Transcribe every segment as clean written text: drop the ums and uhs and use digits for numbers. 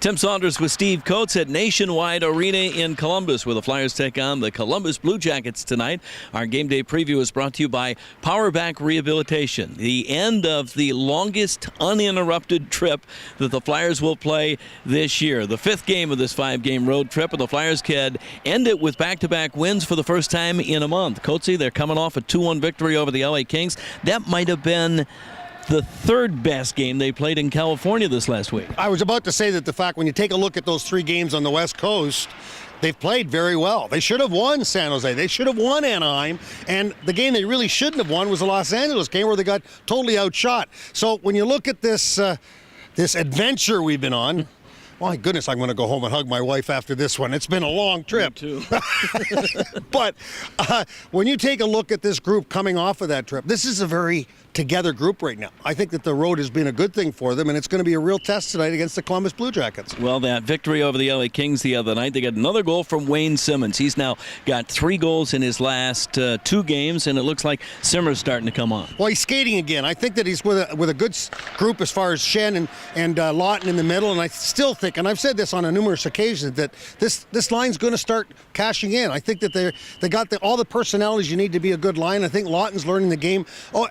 Tim Saunders with Steve Coates at Nationwide Arena in Columbus, where the Flyers take on the Columbus Blue Jackets tonight. Our game day preview is brought to you by Powerback Rehabilitation, the end of the longest uninterrupted trip that the Flyers will play this year. The fifth game of this five-game road trip, and the Flyers can end it with back-to-back wins for the first time in a month. Coatesy, they're coming off a 2-1 victory over the LA Kings. That might have been the third best game they played in California this last week. I was about to say that the fact when you take a look at those three games on the West Coast, they've played very well. They should have won San Jose. They should have won Anaheim. And the game they really shouldn't have won was the Los Angeles game where they got totally outshot. So when you look at this adventure we've been on, my goodness, I'm going to go home and hug my wife after this one. It's been a long trip. Me too. But when you take a look at this group coming off of that trip, this is a very together group right now. I think that the road has been a good thing for them, and it's going to be a real test tonight against the Columbus Blue Jackets. Well, that victory over the LA Kings the other night, they got another goal from Wayne Simmons. He's now got 3 goals in his last 2 games, and it looks like Simmer's starting to come on. Well, he's skating again. I think that he's with a good group as far as Shen and Lawton in the middle, and I still think, and I've said this on numerous occasions, that this line's going to start cashing in. I think that they got all the personalities you need to be a good line. I think Lawton's learning the game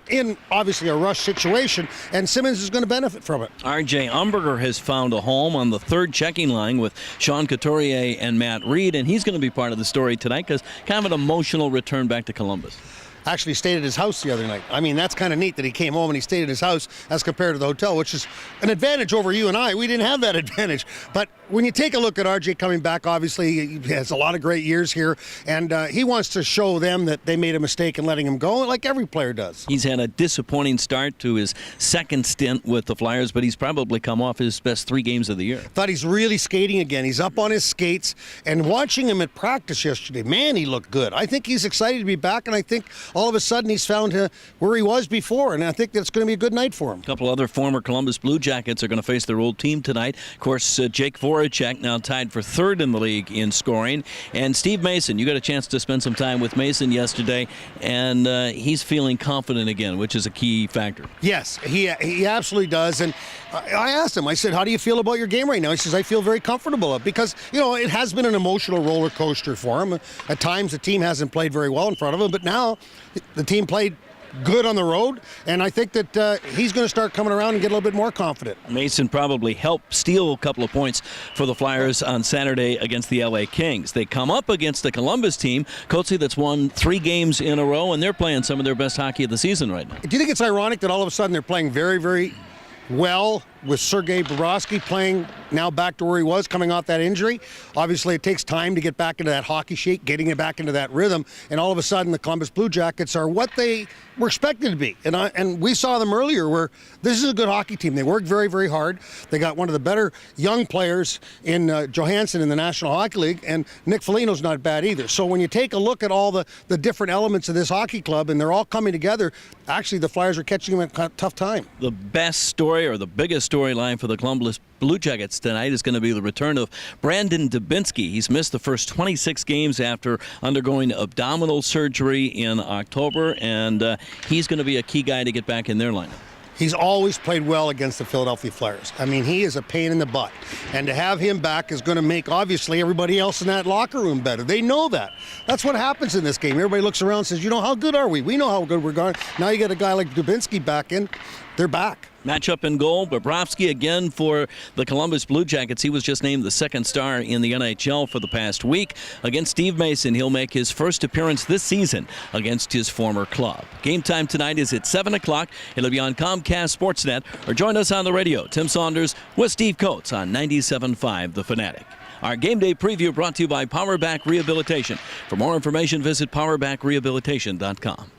in obviously a rush situation, and Simmons is going to benefit from it. R.J. Umberger has found a home on the third checking line with Sean Couturier and Matt Reed, and he's going to be part of the story tonight because kind of an emotional return back to Columbus. Actually stayed at his house the other night. I mean, that's kind of neat that he came home and he stayed at his house as compared to the hotel, which is an advantage over you and I. We didn't have that advantage. But when you take a look at RJ coming back, obviously he has a lot of great years here, and he wants to show them that they made a mistake in letting him go, like every player does. He's had a disappointing start to his second stint with the Flyers, but he's probably come off his best 3 games of the year. Thought he's really skating again. He's up on his skates, and watching him at practice yesterday, man, he looked good. I think he's excited to be back, and I think all of a sudden he's found where he was before, and I think that's going to be a good night for him. A couple other former Columbus Blue Jackets are going to face their old team tonight. Of course, Jake Voracek now tied for 3rd in the league in scoring, and Steve Mason. You got a chance to spend some time with Mason yesterday, and he's feeling confident again, which is a key factor. Yes, he absolutely does, and I asked him, I said, how do you feel about your game right now? He says, I feel very comfortable because, it has been an emotional roller coaster for him. At times the team hasn't played very well in front of him, but now the team played good on the road, and I think that he's going to start coming around and get a little bit more confident. Mason probably helped steal a couple of points for the Flyers on Saturday against the LA Kings. They come up against the Columbus team, Coatsy, that's won 3 games in a row, and they're playing some of their best hockey of the season right now. Do you think it's ironic that all of a sudden they're playing very, very well with Sergei Bobrovsky playing now back to where he was coming off that injury? Obviously, it takes time to get back into that hockey shape, getting it back into that rhythm, and all of a sudden the Columbus Blue Jackets are what they were expected to be. And we saw them earlier where this is a good hockey team. They work very, very hard. They got one of the better young players in Johansson in the National Hockey League, and Nick Foligno's not bad either. So when you take a look at all the different elements of this hockey club and they're all coming together, actually the Flyers are catching them at a tough time. The best story, or the biggest storyline for the Columbus Blue Jackets tonight, is going to be the return of Brandon Dubinsky. He's missed the first 26 games after undergoing abdominal surgery in October, and he's going to be a key guy to get back in their lineup. He's always played well against the Philadelphia Flyers. I mean, he is a pain in the butt. And to have him back is going to make, obviously, everybody else in that locker room better. They know that. That's what happens in this game. Everybody looks around and says, how good are we? We know how good we're going. Now you get a guy like Dubinsky back in. They're back. Matchup in goal, Bobrovsky again for the Columbus Blue Jackets. He was just named the 2nd star in the NHL for the past week. Against Steve Mason, he'll make his first appearance this season against his former club. Game time tonight is at 7 o'clock. It'll be on Comcast Sportsnet, or join us on the radio. Tim Saunders with Steve Coates on 97.5 The Fanatic. Our game day preview brought to you by Powerback Rehabilitation. For more information, visit powerbackrehabilitation.com.